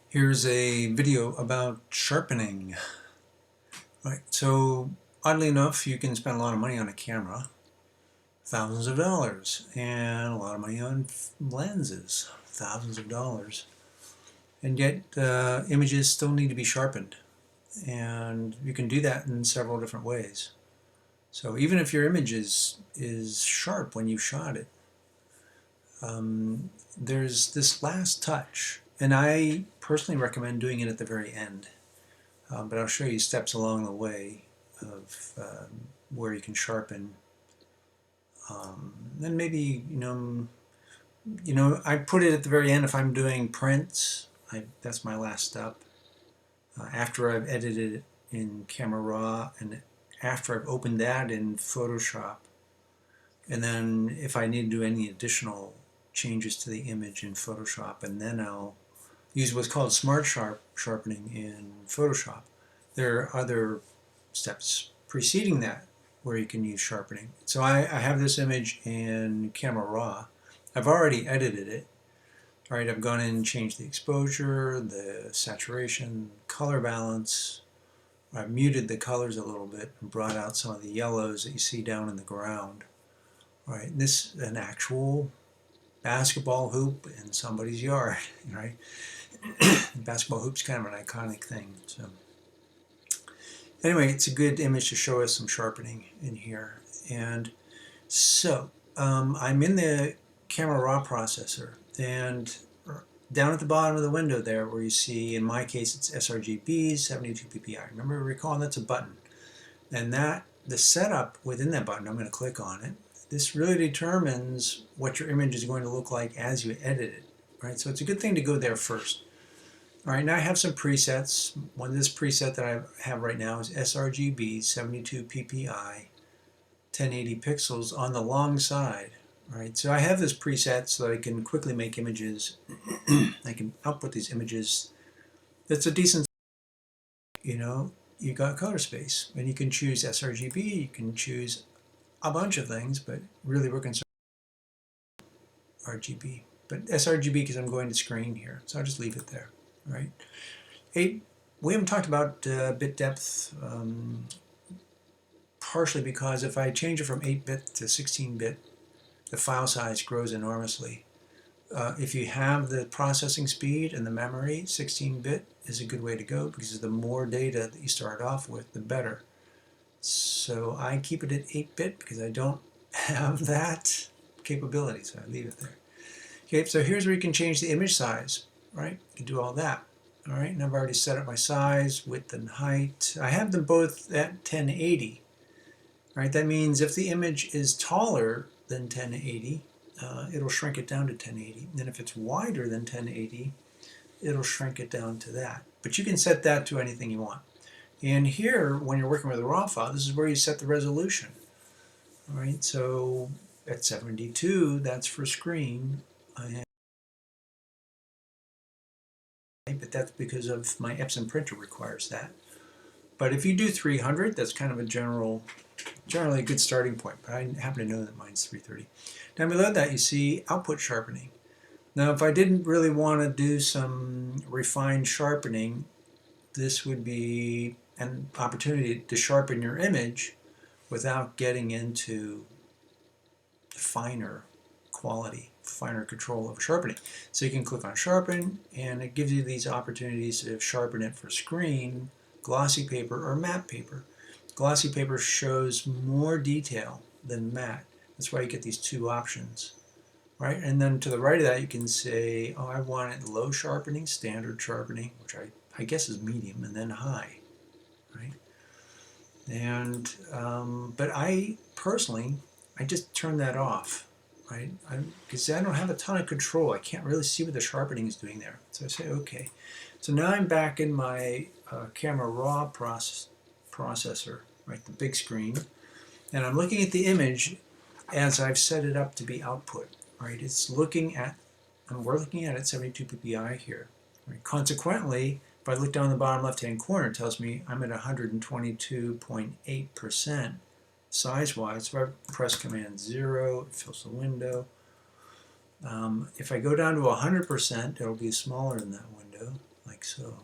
Here's a video about sharpening. Right, so oddly enough, you can spend a lot of money on a camera, thousands of dollars, and a lot of money on lenses, thousands of dollars, and yet images still need to be sharpened, and you can do that in several different ways. So even if your image is sharp when you shot it, there's this last touch, and I personally recommend doing it at the very end. But I'll show you steps along the way of where you can sharpen. Then maybe I put it at the very end if I'm doing prints. That's my last step. After I've edited it in Camera Raw and after I've opened that in Photoshop, and then if I need to do any additional changes to the image in Photoshop, and then I'll use what's called smart sharpening in Photoshop. There are other steps preceding that where you can use sharpening. So I have this image in Camera Raw. I've already edited it. All right, I've gone in and changed the exposure, the saturation, color balance. I've muted the colors a little bit and brought out some of the yellows that you see down in the ground. All right, this is an actual basketball hoop in somebody's yard, right? Basketball hoop's kind of an iconic thing. So anyway, it's a good image to show us some sharpening in here. And so I'm in the Camera Raw processor, and down at the bottom of the window there where you see, in my case, it's sRGB 72 ppi. Remember, recall that's a button. And the setup within that button, I'm going to click on it. This really determines what your image is going to look like as you edit it. Right? So it's a good thing to go there first. All right, now I have some presets. This preset that I have right now is sRGB 72 ppi, 1080 pixels on the long side. All right, so I have this preset so that I can quickly make images. I can output these images. That's a decent, you got color space, and you can choose sRGB. You can choose a bunch of things, but really we're concerned with RGB. But sRGB because I'm going to screen here, so I'll just leave it there. All right. We haven't talked about bit depth, partially because if I change it from 8-bit to 16-bit, the file size grows enormously. If you have the processing speed and the memory, 16-bit is a good way to go because the more data that you start off with, the better. So I keep it at 8-bit because I don't have that capability, so I leave it there. Okay, so here's where you can change the image size, right? You can do all that. All right, and I've already set up my size, width, and height. I have them both at 1080. Right, that means if the image is taller than 1080, it'll shrink it down to 1080. And if it's wider than 1080, it'll shrink it down to that. But you can set that to anything you want. And here, when you're working with a RAW file, this is where you set the resolution. All right, so at 72, that's for screen. But that's because of my Epson printer requires that. But if you do 300, that's kind of a generally a good starting point, but I happen to know that mine's 330. Down below that you see output sharpening. Now if I didn't really want to do some refined sharpening, this would be an opportunity to sharpen your image without getting into finer quality, finer control of sharpening. So you can click on sharpen and it gives you these opportunities to sharpen it for screen, glossy paper, or matte paper. Glossy paper shows more detail than matte. That's why you get these two options, right? And then to the right of that, you can say, oh, I want it low sharpening, standard sharpening, which I guess is medium, and then high, right? And but I personally, I just turn that off, right? Because I don't have a ton of control. I can't really see what the sharpening is doing there. So I say, okay. So now I'm back in my Camera Raw processor, right, the big screen, and I'm looking at the image as I've set it up to be output, right? It's looking at, and we're looking at 72 ppi here. Right? Consequently, if I look down the bottom left-hand corner, it tells me I'm at 122.8% size-wise. So if I press Command 0, it fills the window. If I go down to 100%, it'll be smaller than that window, like So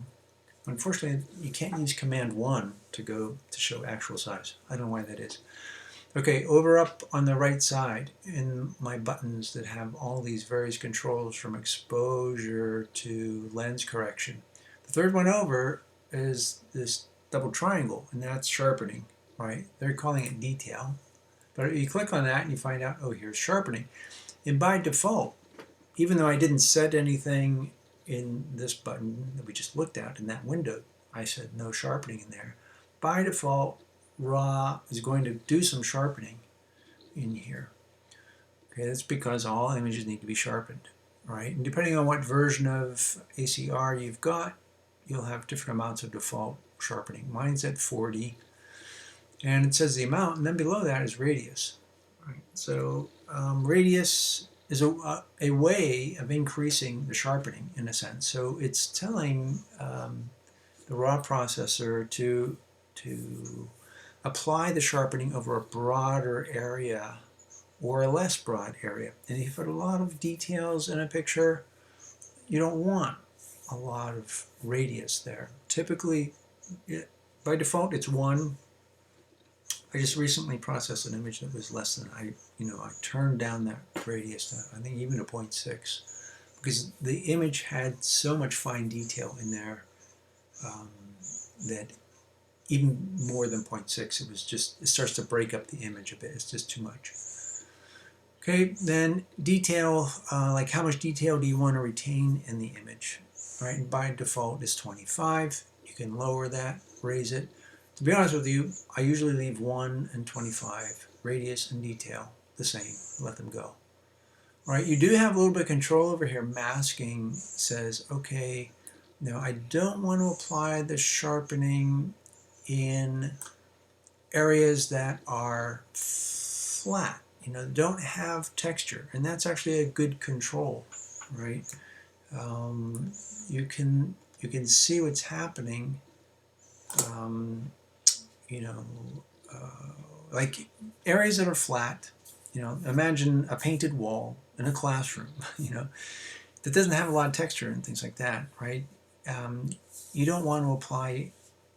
unfortunately, you can't use Command 1 to show actual size. I don't know why that is. Okay, over up on the right side in my buttons that have all these various controls from exposure to lens correction. The third one over is this double triangle, and that's sharpening, right? They're calling it detail. But you click on that and you find out, oh, here's sharpening. And by default, even though I didn't set anything in this button that we just looked at in that window, I said no sharpening in there. By default, RAW is going to do some sharpening in here. Okay, that's because all images need to be sharpened, right? And depending on what version of ACR you've got, you'll have different amounts of default sharpening. Mine's at 40, and it says the amount, and then below that is radius. Right? So radius is a way of increasing the sharpening in a sense. So it's telling the RAW processor to apply the sharpening over a broader area or a less broad area. And if you put a lot of details in a picture, you don't want a lot of radius there. Typically, by default, it's 1. I just recently processed an image that was less than, I turned down that radius to, I think, even to 0.6, because the image had so much fine detail in there that even more than 0.6, it starts to break up the image a bit. It's just too much. Okay, then detail, like how much detail do you want to retain in the image, right? And by default, it's 25. You can lower that, raise it. To be honest with you, I usually leave 1 and 25, radius and detail, the same. Let them go. All right, you do have a little bit of control over here. Masking says, okay, now I don't want to apply the sharpening in areas that are flat, don't have texture, and that's actually a good control, right? You can see what's happening. Like areas that are flat, imagine a painted wall in a classroom, that doesn't have a lot of texture and things like that, right? You don't want to apply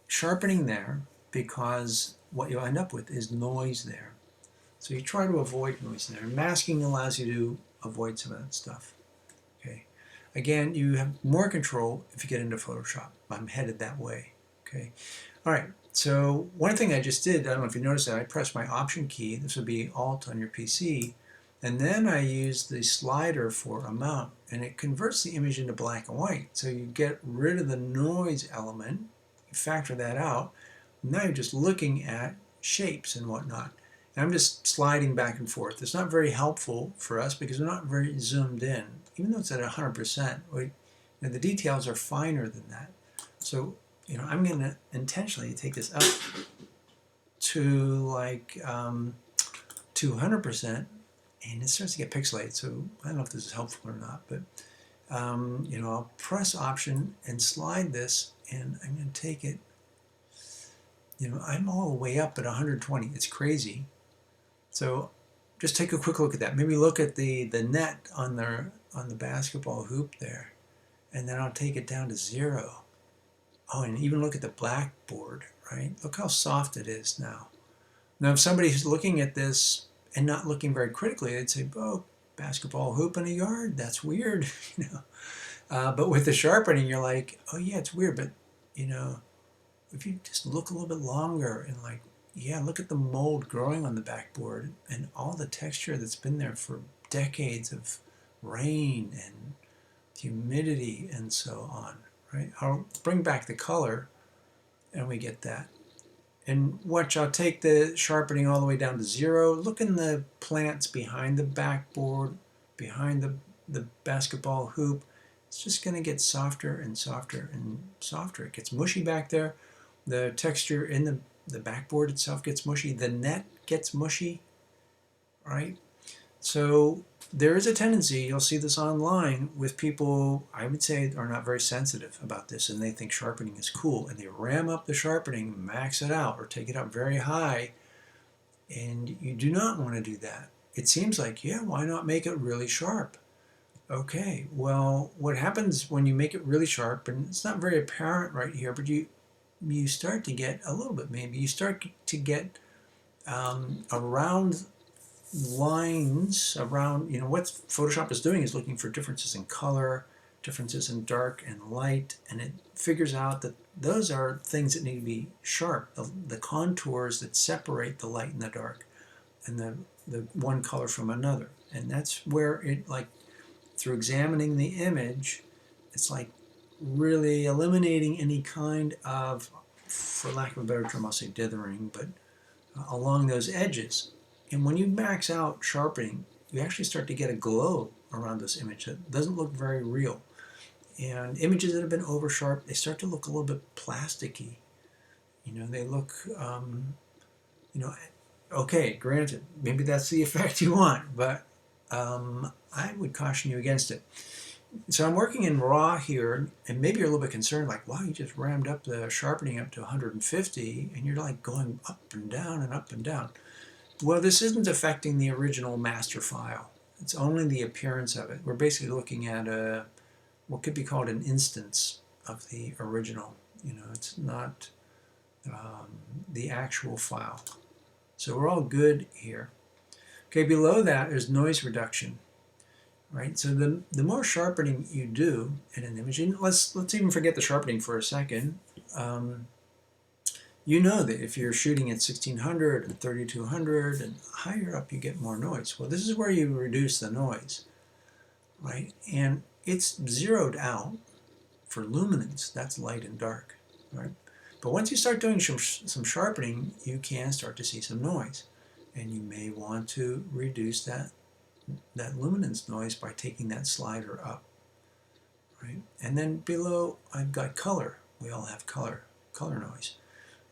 sharpening there because what you'll end up with is noise there. So you try to avoid noise there. Masking allows you to avoid some of that stuff. Okay. Again, you have more control if you get into Photoshop. I'm headed that way. Okay. All right. So one thing I just did, I don't know if you noticed that, I pressed my Option key. This would be Alt on your PC. And then I used the slider for amount, and it converts the image into black and white. So you get rid of the noise element, you factor that out. Now you're just looking at shapes and whatnot. And I'm just sliding back and forth. It's not very helpful for us because we're not very zoomed in. Even though it's at 100%, the details are finer than that. So I'm going to intentionally take this up to like 200%, and it starts to get pixelated. So I don't know if this is helpful or not, but I'll press Option and slide this, and I'm going to take it. I'm all the way up at 120. It's crazy. So just take a quick look at that. Maybe look at the net on the basketball hoop there, and then I'll take it down to 0. Oh, and even look at the blackboard, right? Look how soft it is now. Now, if somebody's looking at this and not looking very critically, they'd say, oh, basketball hoop in a yard, that's weird, But with the sharpening, you're like, oh yeah, it's weird, but if you just look a little bit longer and look at the mold growing on the backboard and all the texture that's been there for decades of rain and humidity and so on, right? I'll bring back the color and we get that. And watch, I'll take the sharpening all the way down to 0. Look in the plants behind the backboard, behind the basketball hoop. It's just going to get softer and softer and softer. It gets mushy back there. The texture in the backboard itself gets mushy. The net gets mushy, right? So there is a tendency, you'll see this online, with people, I would say, are not very sensitive about this, and they think sharpening is cool, and they ram up the sharpening, max it out, or take it up very high, and you do not want to do that. It seems like, yeah, why not make it really sharp? Okay, well, what happens when you make it really sharp, and it's not very apparent right here, but you start to get a little bit, maybe you start to get around lines around, what Photoshop is doing is looking for differences in color, differences in dark and light, and it figures out that those are things that need to be sharp, the contours that separate the light and the dark and the one color from another. And that's where it, like, through examining the image, it's like really eliminating any kind of, for lack of a better term, I'll say dithering, but along those edges. And when you max out sharpening, you actually start to get a glow around this image that doesn't look very real. And images that have been over sharp, they start to look a little bit plasticky. They look, you know, okay, granted, maybe that's the effect you want, but I would caution you against it. So I'm working in RAW here, and maybe you're a little bit concerned, like, wow, you just rammed up the sharpening up to 150, and you're like going up and down and up and down. Well, this isn't affecting the original master file. It's only the appearance of it. We're basically looking at what could be called an instance of the original. It's not the actual file. So we're all good here. Okay, below that is noise reduction. Right, so the more sharpening you do in an image, and let's even forget the sharpening for a second. You know that if you're shooting at 1600 and 3200 and higher up, you get more noise. Well, this is where you reduce the noise, right? And it's zeroed out for luminance. That's light and dark, right? But once you start doing some sharpening, you can start to see some noise, and you may want to reduce that luminance noise by taking that slider up, right? And then below, I've got color. We all have color noise,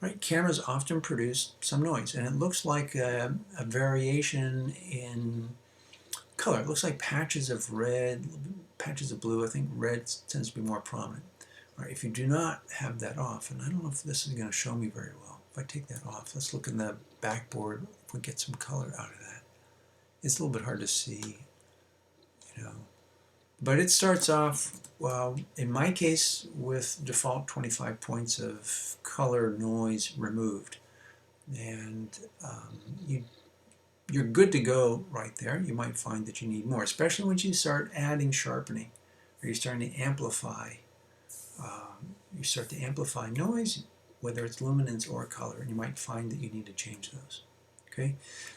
right? Cameras often produce some noise, and it looks like a variation in color. It looks like patches of red, patches of blue. I think red tends to be more prominent. All right, if you do not have that off, and I don't know if this is going to show me very well. If I take that off, let's look in the backboard if we get some color out of that. It's a little bit hard to see, but it starts off, well, in my case, with default 25 points of color noise removed. And you're good to go right there. You might find that you need more, especially once you start adding sharpening, or you're starting to amplify. You start to amplify noise, whether it's luminance or color, and you might find that you need to change those. Okay,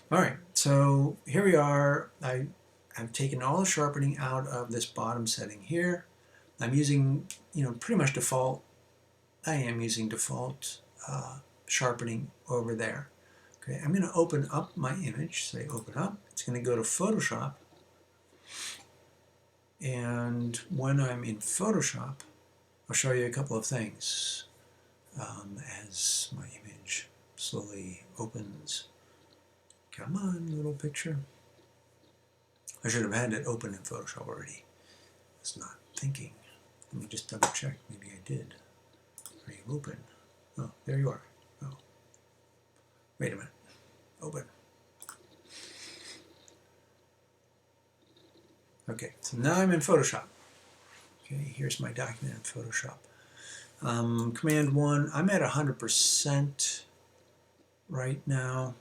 all right, so here we are. I've taken all the sharpening out of this bottom setting here. I'm using, pretty much default. I am using default sharpening over there. Okay, I'm going to open up my image. Say open up. It's going to go to Photoshop. And when I'm in Photoshop, I'll show you a couple of things as my image slowly opens. Come on, little picture. I should have had it open in Photoshop already. I was not thinking. Let me just double check. Maybe I did. Are you open? Oh, there you are. Oh. Wait a minute. Open. Okay, so now I'm in Photoshop. Okay, here's my document in Photoshop. Command 1, I'm at 100% right now.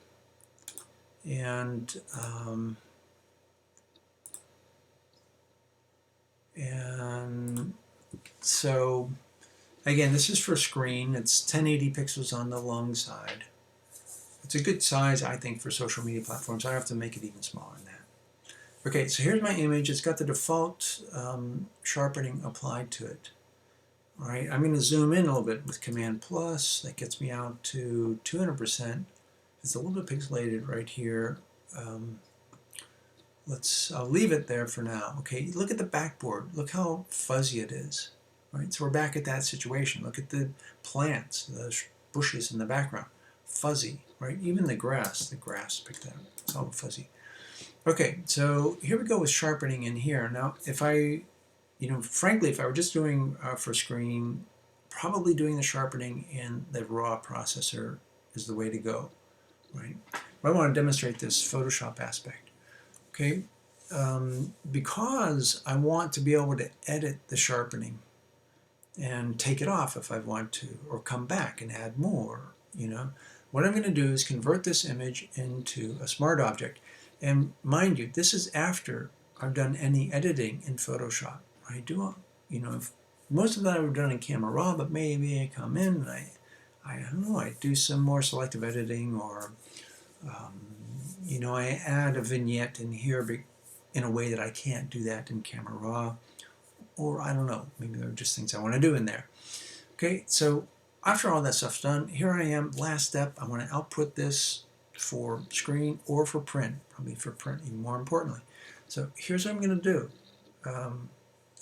And so, again, this is for screen. It's 1080 pixels on the long side. It's a good size, I think, for social media platforms. I have to make it even smaller than that. Okay, so here's my image. It's got the default sharpening applied to it. All right, I'm going to zoom in a little bit with Command Plus. That gets me out to 200%. It's a little bit pixelated right here. I'll leave it there for now. Okay, look at the backboard. Look how fuzzy it is. Right, so we're back at that situation. Look at the plants, the bushes in the background. Fuzzy, right? Even the grass picked that up. It's all fuzzy. Okay, so here we go with sharpening in here. Now, if I, frankly, if I were just doing for screen, probably doing the sharpening in the raw processor is the way to go, right? But I want to demonstrate this Photoshop aspect. Okay, because I want to be able to edit the sharpening and take it off if I want to, or come back and add more, What I'm going to do is convert this image into a smart object. And mind you, this is after I've done any editing in Photoshop. I do, most of that I've done in Camera Raw, but maybe I come in and I don't know, I do some more selective editing, or, I add a vignette in here in a way that I can't do that in Camera Raw. Or I don't know, maybe there are just things I want to do in there. Okay, so after all that stuff's done, here I am, last step. I want to output this for screen or for print, probably for print even more importantly. So here's what I'm going to do.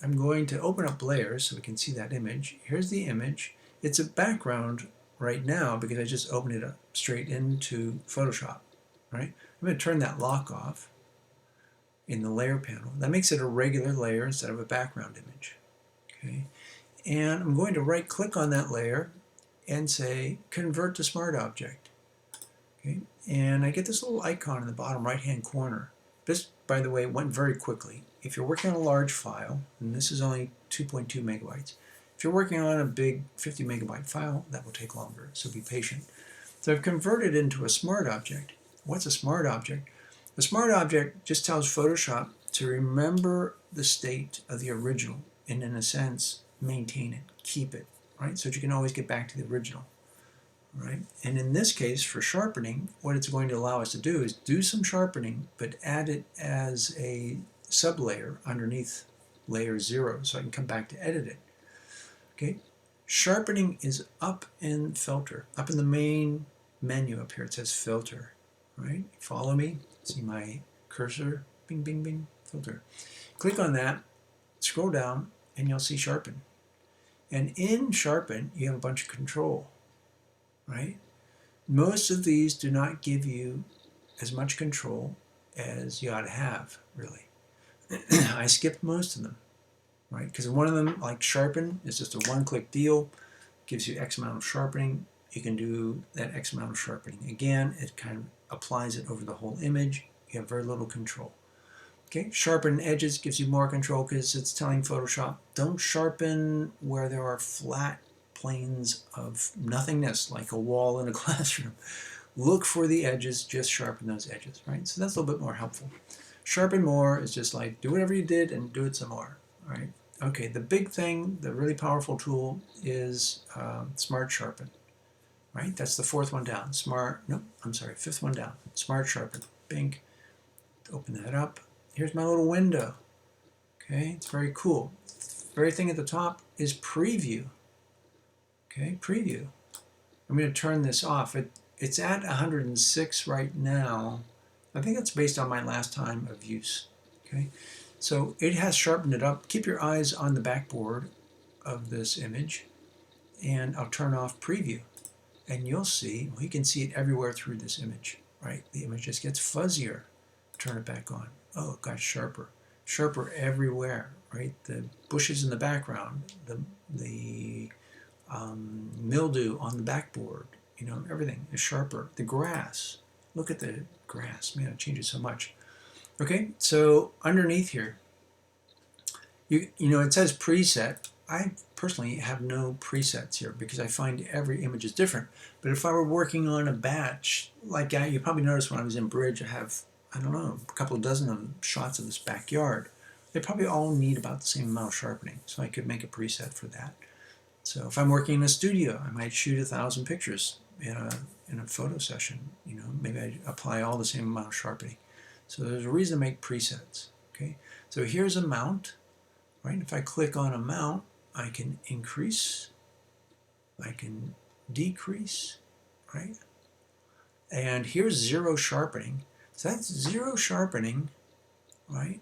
I'm going to open up layers so we can see that image. Here's the image. It's a background right now because I just opened it up straight into Photoshop, right? I'm going to turn that lock off in the layer panel. That makes it a regular layer instead of a background image. Okay, and I'm going to right click on that layer and say convert to smart object. Okay, and I get this little icon in the bottom right hand corner. This, by the way, went very quickly. If you're working on a large file, and this is only 2.2 megabytes, if you're working on a big 50 megabyte file, that will take longer, so be patient. So I've converted it into a smart object. What's a smart object? The smart object just tells Photoshop to remember the state of the original and, in a sense, maintain it, keep it, right? So that you can always get back to the original, right? And in this case, for sharpening, what it's going to allow us to do is do some sharpening, but add it as a sublayer underneath layer 0, so I can come back to edit it. Okay, sharpening is up in filter, up in the main menu up here. It says filter, right? Follow me. See my cursor, bing, bing, bing, filter. Click on that, scroll down, and you'll see sharpen. And in sharpen, you have a bunch of control, right? Most of these do not give you as much control as you ought to have, really. I skipped most of them, right? Because one of them, like sharpen, is just a one-click deal, gives you X amount of sharpening. You can do that X amount of sharpening again. It kind of applies it over the whole image. You have very little control. Okay, sharpen edges gives you more control because it's telling Photoshop, don't sharpen where there are flat planes of nothingness, like a wall in a classroom. Look for the edges, just sharpen those edges, right? So that's a little bit more helpful. Sharpen more is just like, do whatever you did and do it some more, right? Okay, the big thing, the really powerful tool is Smart Sharpen. Right, that's the fourth one down. Fifth one down. Smart Sharpen. Bing. Open that up. Here's my little window. Okay, it's very cool. The very thing at the top is Preview. Okay, Preview. I'm going to turn this off. It's at 106 right now. I think that's based on my last time of use. Okay, so it has sharpened it up. Keep your eyes on the backboard of this image, and I'll turn off Preview. And you'll see, well, you can see it everywhere through this image, right? The image just gets fuzzier. Turn it back on. Oh, it got sharper. Sharper everywhere, right? The bushes in the background, the mildew on the backboard, everything is sharper. The grass, look at the grass. Man, it changes so much. Okay, so underneath here, it says preset. I personally have no presets here because I find every image is different. But if I were working on a batch, like you probably noticed when I was in Bridge, I have, I don't know, a couple of dozen of shots of this backyard. They probably all need about the same amount of sharpening, so I could make a preset for that. So if I'm working in a studio, I might shoot 1,000 pictures in a photo session. Maybe I apply all the same amount of sharpening. So there's a reason to make presets. Okay, so here's a mount. Right? If I click on a mount, I can increase, I can decrease, right? And here's zero sharpening. So that's zero sharpening, right?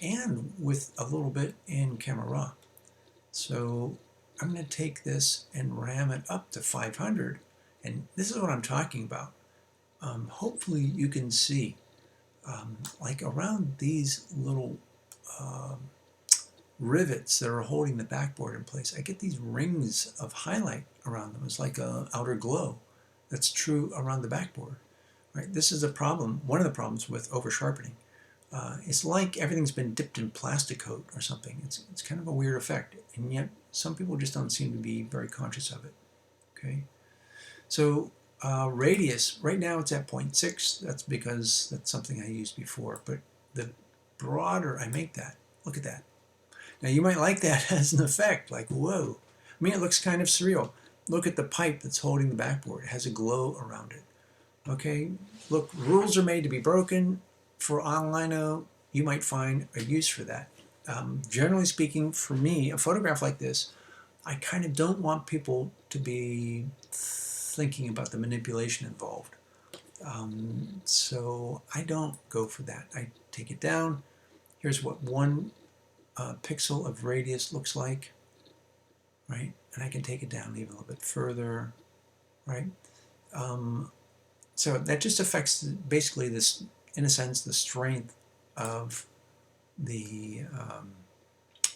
And with a little bit in Camera Raw. So I'm going to take this and ram it up to 500. And this is what I'm talking about. Hopefully you can see, like around these little rivets that are holding the backboard in place, I get these rings of highlight around them. It's like an outer glow. That's true around the backboard, right? This is a problem, one of the problems with over sharpening. It's like everything's been dipped in plastic coat or something. It's kind of a weird effect, and yet some people just don't seem to be very conscious of it. Okay, so radius, right now it's at 0.6. That's because that's something I used before, but the broader I make that, look at that. Now you might like that as an effect, like whoa. I mean, it looks kind of surreal. Look at the pipe that's holding the backboard. It has a glow around it. Okay, look, rules are made to be broken. For all I know, you might find a use for that. Generally speaking, for me, a photograph like this, I kind of don't want people to be thinking about the manipulation involved. So I don't go for that. I take it down. Here's what one pixel of radius looks like, right? And I can take it down even a little bit further, right? So that just affects basically this, in a sense, the strength of the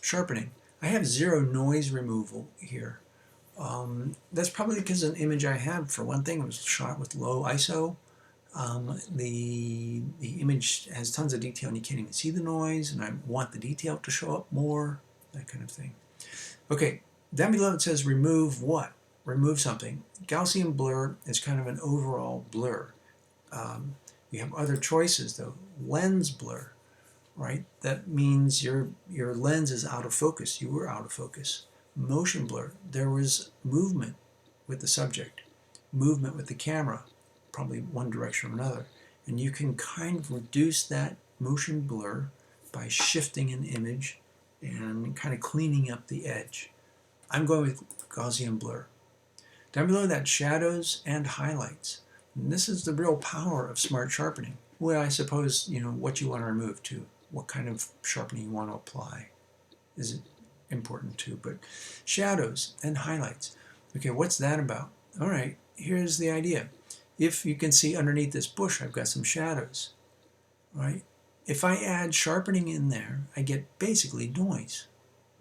sharpening. I have zero noise removal here. That's probably because an image I have, for one thing, was shot with low ISO. The image has tons of detail and you can't even see the noise, and I want the detail to show up more, that kind of thing. Okay, down below it says remove what? Remove something. Gaussian blur is kind of an overall blur. You have other choices though. Lens blur, right? That means your lens is out of focus. You were out of focus. Motion blur, there was movement with the subject, movement with the camera, probably one direction or another. And you can kind of reduce that motion blur by shifting an image and kind of cleaning up the edge. I'm going with Gaussian blur. Down below that, shadows and highlights. And this is the real power of smart sharpening. Well, I suppose, what you want to remove too. What kind of sharpening you want to apply is important too. But shadows and highlights. Okay, what's that about? All right, here's the idea. If you can see underneath this bush, I've got some shadows, right? If I add sharpening in there, I get basically noise,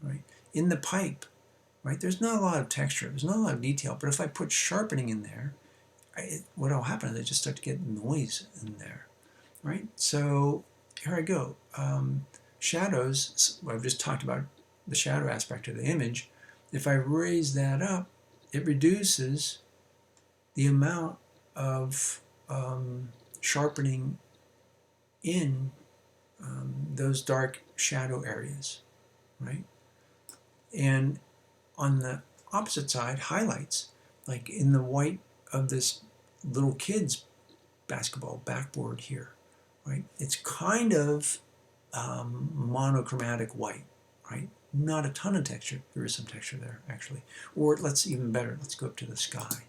right? In the pipe, right, there's not a lot of texture, there's not a lot of detail, but if I put sharpening in there, what will happen is I just start to get noise in there, right? So here I go. Shadows, I've just talked about the shadow aspect of the image. If I raise that up, it reduces the amount of sharpening in those dark shadow areas, right? And on the opposite side, highlights, like in the white of this little kid's basketball backboard here, right? It's kind of monochromatic white, right? Not a ton of texture. There is some texture there, actually. Or let's even better, let's go up to the sky.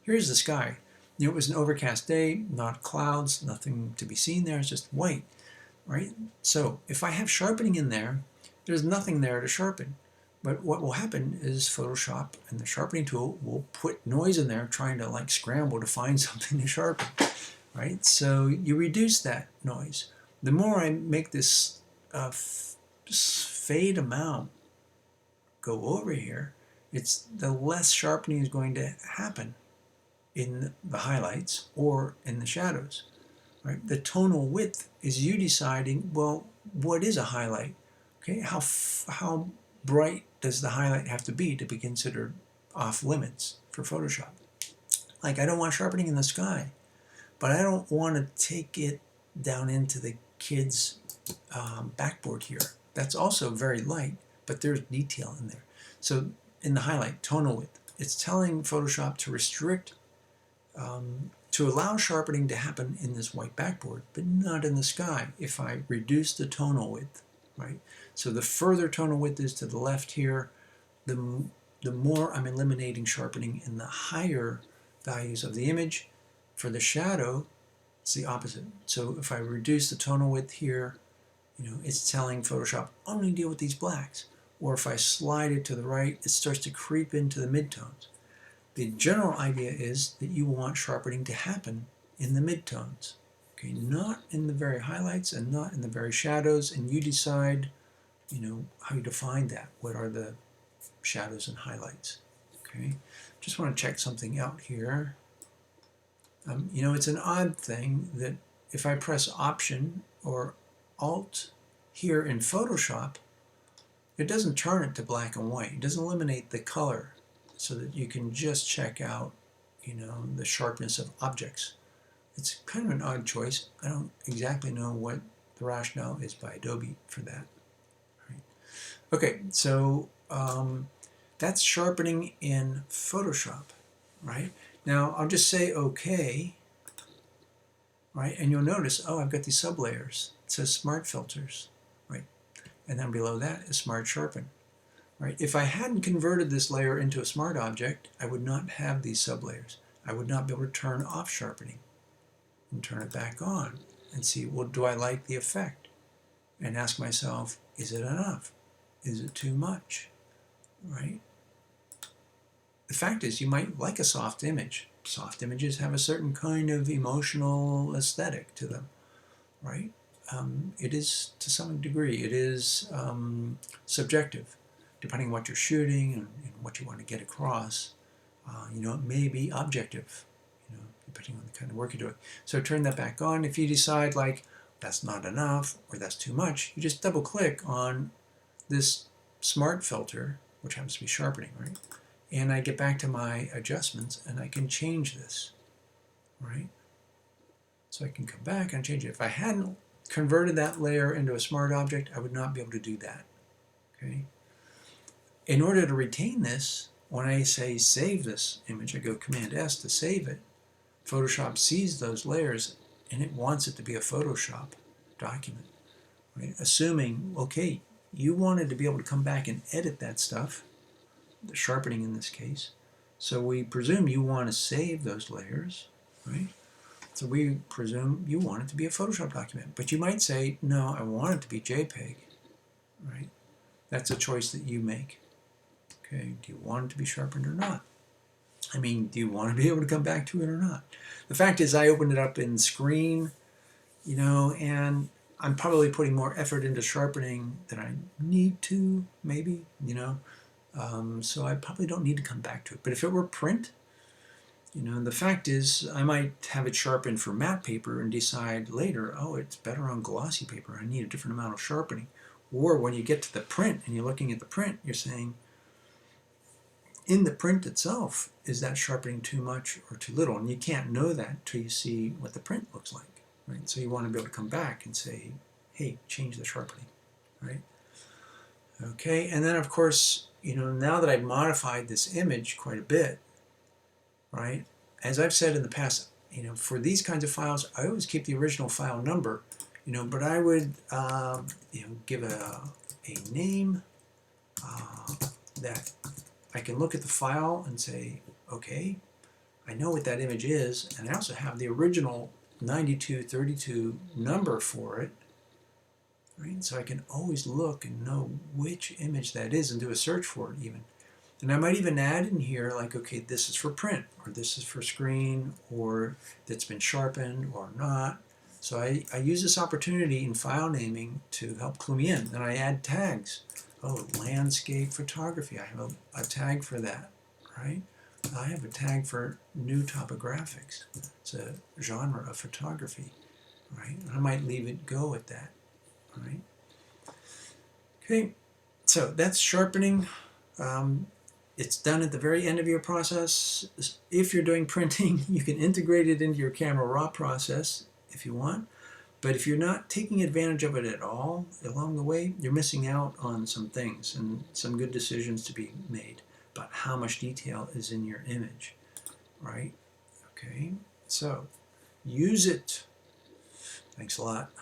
Here's the sky. It was an overcast day, not clouds, nothing to be seen there, it's just white, right? So if I have sharpening in there, there's nothing there to sharpen. But what will happen is Photoshop and the sharpening tool will put noise in there trying to scramble to find something to sharpen, right? So you reduce that noise. The more I make this fade amount go over here, the less sharpening is going to happen in the highlights or in the shadows, right? The tonal width is you deciding, well, what is a highlight? Okay, how bright does the highlight have to be considered off limits for Photoshop? Like, I don't want sharpening in the sky, but I don't want to take it down into the kid's backboard here. That's also very light, but there's detail in there. So in the highlight, tonal width, it's telling Photoshop to restrict, to allow sharpening to happen in this white backboard, but not in the sky if I reduce the tonal width, right? So the further tonal width is to the left here, the more I'm eliminating sharpening in the higher values of the image. For the shadow, it's the opposite. So if I reduce the tonal width here, it's telling Photoshop only deal with these blacks. Or if I slide it to the right, it starts to creep into the midtones. The general idea is that you want sharpening to happen in the midtones, okay, not in the very highlights and not in the very shadows, and you decide, how you define that. What are the shadows and highlights? Okay, just want to check something out here. It's an odd thing that if I press Option or Alt here in Photoshop, it doesn't turn it to black and white. It doesn't eliminate the color so that you can just check out, the sharpness of objects. It's kind of an odd choice. I don't exactly know what the rationale is by Adobe for that. Right. Okay, so that's sharpening in Photoshop, right? Now I'll just say OK, right? And you'll notice, oh, I've got these sublayers. It says Smart Filters, right? And then below that is Smart Sharpen, right? If I hadn't converted this layer into a Smart Object, I would not have these sublayers. I would not be able to turn off sharpening and turn it back on and see, well, do I like the effect? And ask myself, is it enough? Is it too much, right? The fact is, you might like a soft image. Soft images have a certain kind of emotional aesthetic to them, right? It is, to some degree, it is subjective, depending on what you're shooting and what you want to get across. It may be objective, depending on the kind of work you're doing. So turn that back on. If you decide like that's not enough or that's too much, you just double click on this Smart Filter, which happens to be sharpening, right? And I get back to my adjustments and I can change this, right? So I can come back and change it. If I hadn't converted that layer into a smart object, I would not be able to do that, okay? In order to retain this, when I say save this image, I go Command S to save it. Photoshop sees those layers and it wants it to be a Photoshop document, right? Assuming, okay, you wanted to be able to come back and edit that stuff, the sharpening in this case. So we presume you want to save those layers, right? So we presume you want it to be a Photoshop document. But you might say, no, I want it to be JPEG, right? That's a choice that you make. Okay, do you want it to be sharpened or not? I mean, do you want to be able to come back to it or not? The fact is, I opened it up in Screen, and I'm probably putting more effort into sharpening than I need to, maybe, so I probably don't need to come back to it. But if it were print, the fact is I might have it sharpened for matte paper and decide later, oh, it's better on glossy paper. I need a different amount of sharpening. Or when you get to the print and you're looking at the print, you're saying, in the print itself, is that sharpening too much or too little? And you can't know that until you see what the print looks like, right? So you want to be able to come back and say, hey, change the sharpening, right? Okay, and then of course, now that I've modified this image quite a bit, right? As I've said in the past, for these kinds of files, I always keep the original file number, but I would, give a name that I can look at the file and say, okay, I know what that image is, and I also have the original 9232 number for it, right? So I can always look and know which image that is and do a search for it even. And I might even add in here like, okay, this is for print, or this is for screen, or that's been sharpened or not. So I use this opportunity in file naming to help clue me in. And I add tags. Oh, landscape photography. I have a tag for that, right? I have a tag for new topographics. It's a genre of photography, right? And I might leave it go at that, right? Okay, so that's sharpening. It's done at the very end of your process. If you're doing printing, you can integrate it into your Camera Raw process if you want. But if you're not taking advantage of it at all along the way, you're missing out on some things and some good decisions to be made about how much detail is in your image, right? Okay, so use it. Thanks a lot.